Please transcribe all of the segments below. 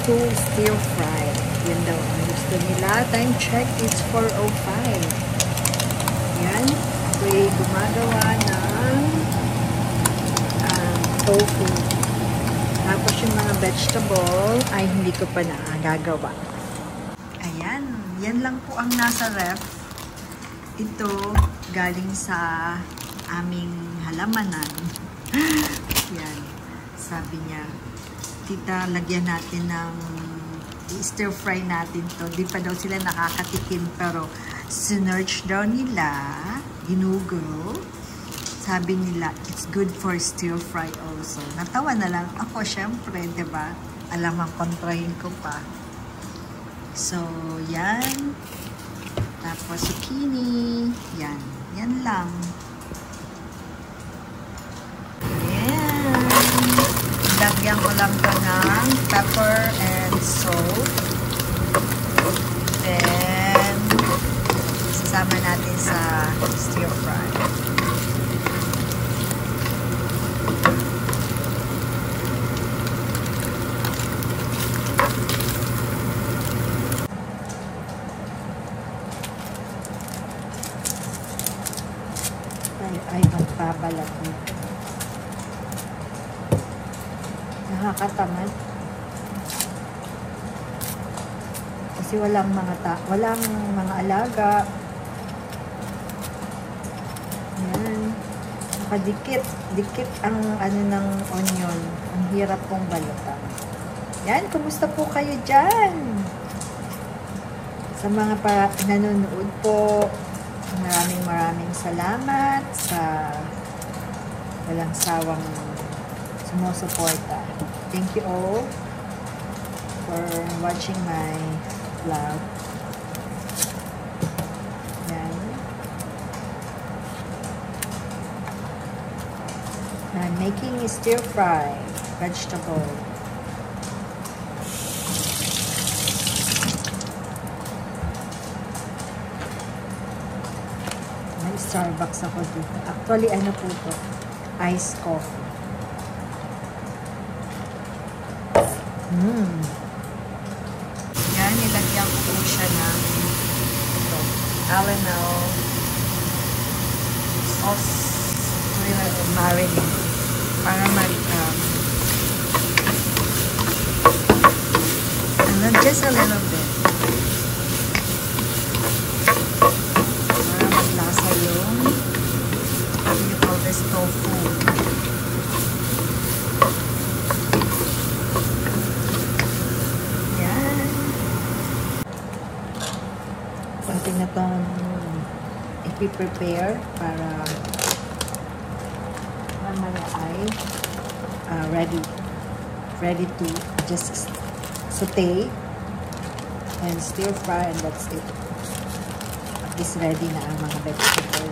to stir fry. Yan daw ang gusto nila. Time check is 4:05. Yan. Ako'y gumagawa ng tofu. Tapos yung mga vegetable ay hindi ko pa nagagawa. Ayan. Yan lang po ang nasa ref. Ito galing sa aming halamanan. Yan. Sabi niya, tita, lagyan natin ng stir fry natin to. Di pa daw sila nakakatikim pero sinearch daw nila, ginugol. Sabi nila, it's good for stir fry also. Natawa na lang ako, syempre, diba? Alam ang kontrahin ko pa. So, yan. Tapos, zucchini. Yan. Yan lang. Yan. Lagyan ko lang ito ng pepper and salt. Then, sasama natin sa stir fry. Ay magbabalat nito. Nakakatamad. Kasi walang mga alaga. Yan. Nakadikit. Dikit ang ano ng onion. Ang hirap pong balutan. Yan. Kumusta po kayo dyan? Sa mga nanonood po, maraming salamat sa walang sawang sumusuporta. Thank you all for watching my vlog. Yan. I'm making a stir fry vegetable. Starbucks ako dito. Actually, ano po ito? Iced coffee. Yan, nilagyan ko po siya ng ito, Alamel sauce marinade para just a little bit. Yung what do you call this, tofu. Yan. Pati na itong ipiprepare para mamaya ay ready to just saute and stir fry, and that's it. Is ready na ang mga vegetable.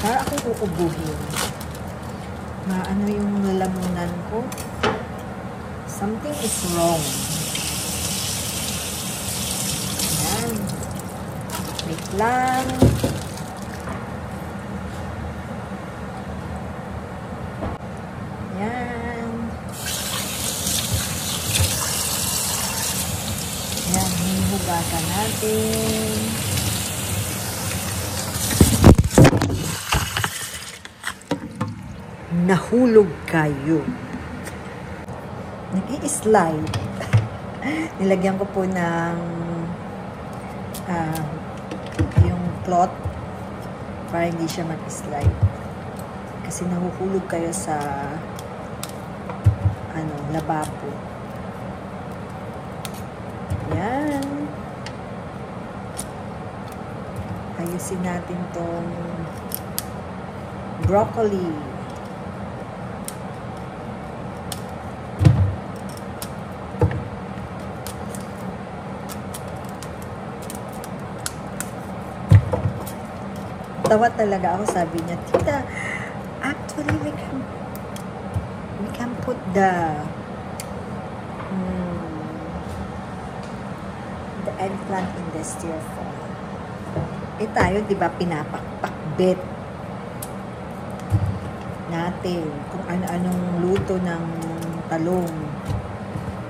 Para akong uubuhin. Ano yung lalamunan ko? Something is wrong. Ayan. Wait lang. Ayan. Ayan, hinuhugasan natin. Nahulog kayo. Nag-i-slide. Nilagyan ko po ng yung cloth para hindi siya mag-slide. Kasi nahuhulog kayo sa lababo. Yan. Ayusin natin tong broccoli. Tawa talaga ako, sabi niya, tita, actually we can put the eggplant in the stir fry. Eh tayo, di ba, pinapakpakbet natin kung ano-anong luto ng talong.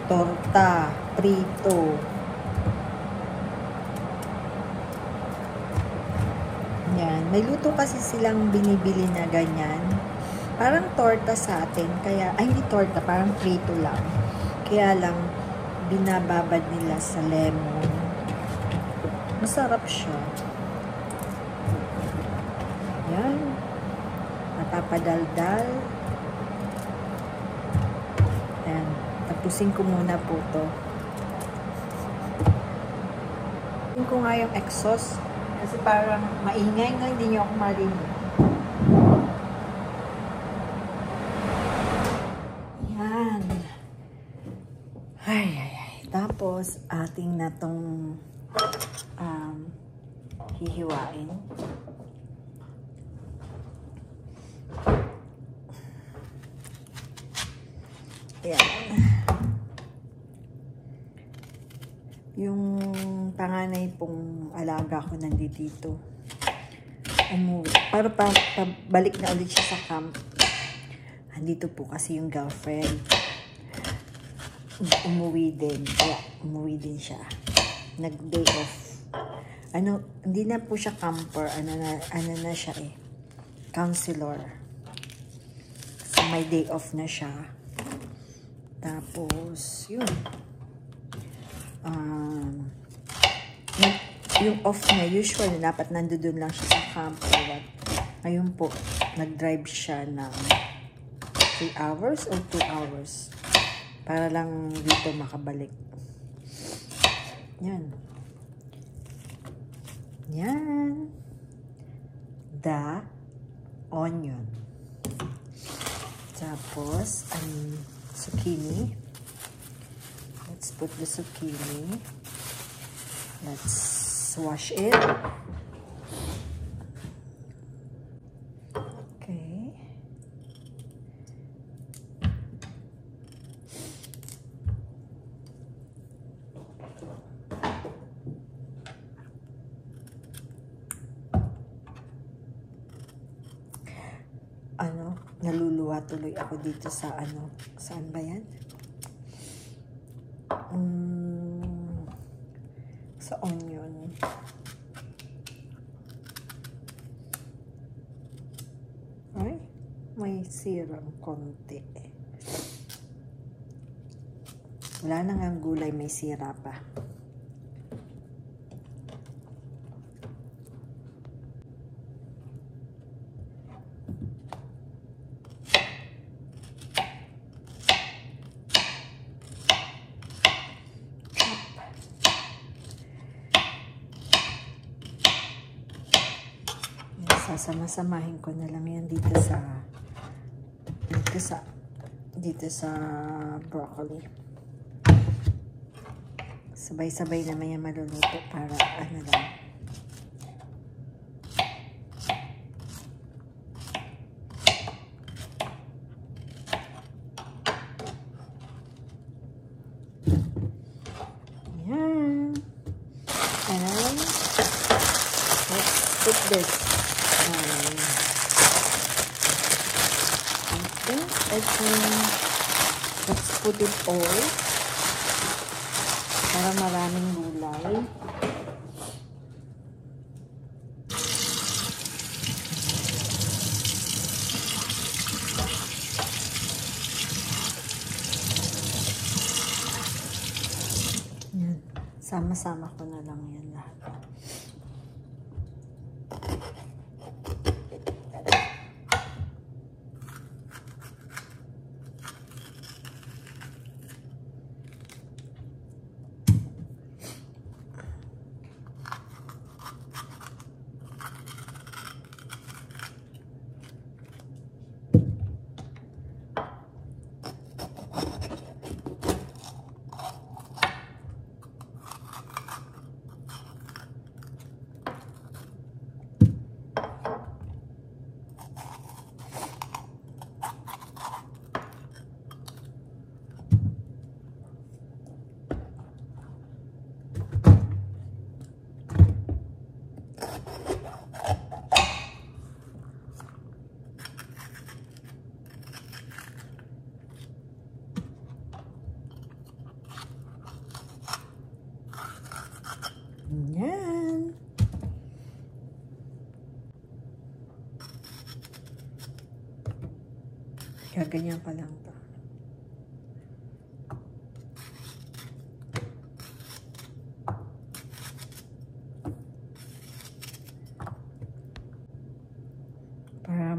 torta, prito. Yan. May luto kasi silang binibili na ganyan. Parang torta sa atin. Kaya, ay hindi torta, parang prito lang. Kaya lang, binababad nila sa lemon. Masarap siya. Yan. Napapadaldal. Yan. Tapusin ko muna po to. Tapusin ko nga yung exhaust. Kasi parang maingay nga, hindi nyo ako marinig. Yan. Ay. Tapos, ating na tong hihiwain. Yan. Yung panganay pong alaga ko nandito. Umuwi. Para balik na ulit siya sa camp. Andito po kasi yung girlfriend. Umuwi din. Kaya umuwi din siya. Nag-day off. Hindi na po siya camper. Ano na siya eh. Counselor. So may day off na siya. Tapos, yun. Yung off niya, usually, dapat nandoon lang siya sa camp. Ngayon po, nag-drive siya ng 3 hours or 2 hours. Para lang dito makabalik. Yan. Yan. The onion. Tapos, zucchini. Let's put the zucchini. Let's wash it. Okay. Naluluwa tuloy ako dito sa saan ba yan? Sa onion. Ay, may sirang konti. Wala na nga gulay, may sira pa. Sasama-samahin ko na lang yan dito sa broccoli. Sabay-sabay naman yan maluluto para lang. Yan. And let's put this. Let's put it all para maraming gulay. Yan. Sama-sama ko na lang yan lahat. Gaganyan pa lang to. Para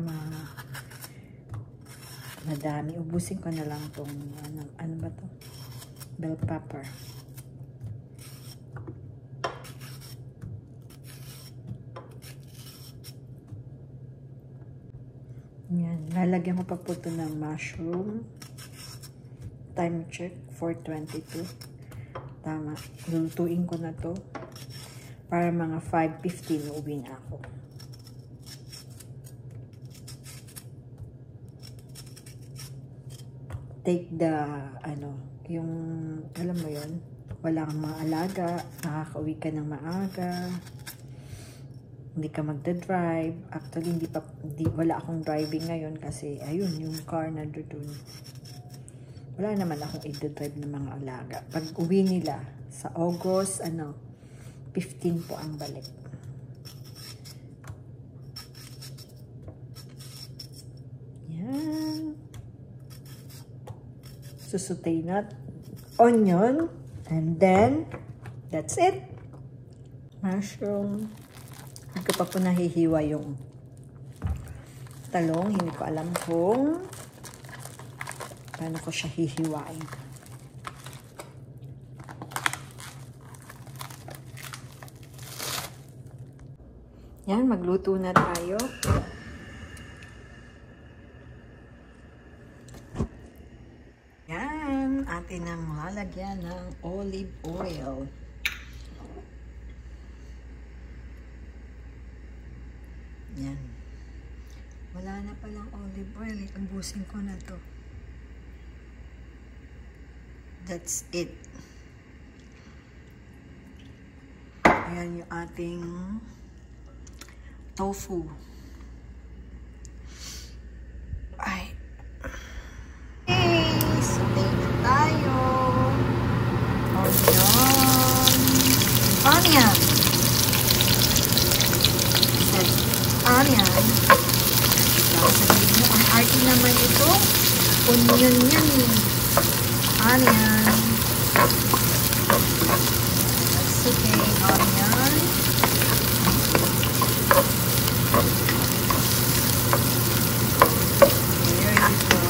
madami. Ubusin ko na lang tong ano ba to? Bell pepper. Yan. Lalagyan ko pa po ito ng mushroom. Time check, 4:22. Tama. Lulutuin ko na to. Para mga 5:15 uwi na ako. Take the, yung, alam mo yun, wala kang mga alaga, nakakauwi ka ng maaga, hindi ka magda-drive. Actually, wala akong driving ngayon kasi, ayun, yung car na doon. Wala naman akong i-drive ng mga alaga. Pag uwi nila, sa August, 15 po ang balik. Yan. Susutay na onion. And then, that's it. Mushroom. Hindi ko pa po nahihiwa yung talong. Hindi ko alam kung paano ko siya hihiwain. Yan, magluto na tayo. Yan, atin ang lalagyan ng olive oil. Yan. Wala na palang olive oil. Ubusin ko na to. That's it. Ayan yung ating tofu. Ay. Sabay na tayo. Onion. Onion. Sabihin mo, ang arte naman ito. Onion yan eh. Onion. That's okay. Onion. There you go.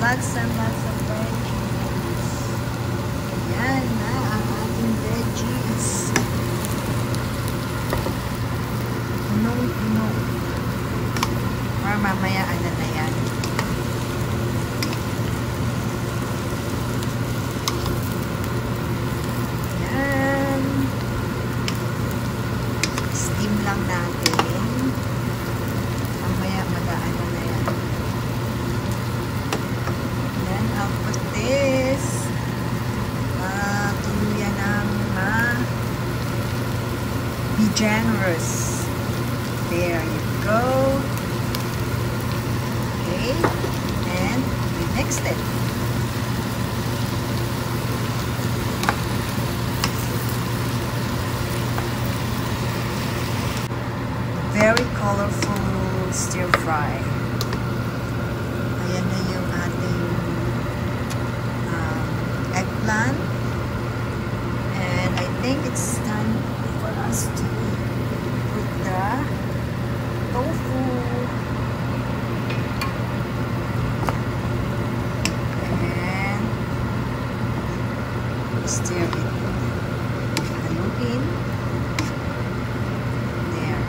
Lots and lots of veggies. Yan na ang ating veggies. Punong-puno. Para mamaya ano na yan. Yan. Steam lang natin. Mamaya mag-ano na yan. I'll put this tuluyan ng be generous. There you go. Okay, and we mixed it. Very colorful stir fry. Ayan na yung ating eggplant. And I think it's time for us to put the tofu. And stir it. Haluin. There.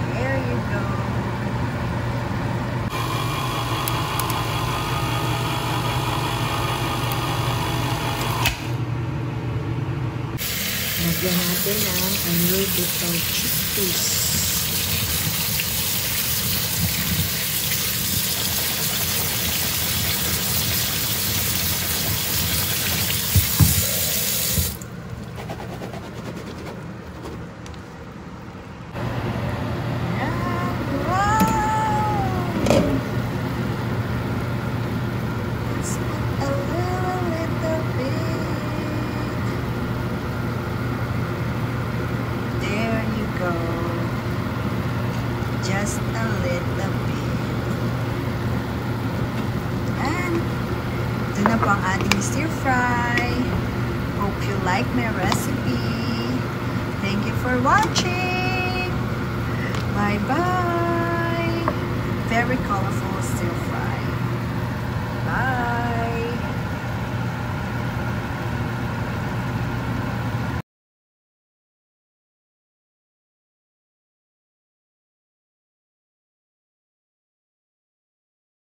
There you go. Lagyan natin ng a little bit of chickpeas. Just a little bit. And ito na po ang ating stir fry. Hope you like my recipe. Thank you for watching. Bye-bye. Very colorful stir fry. Bye.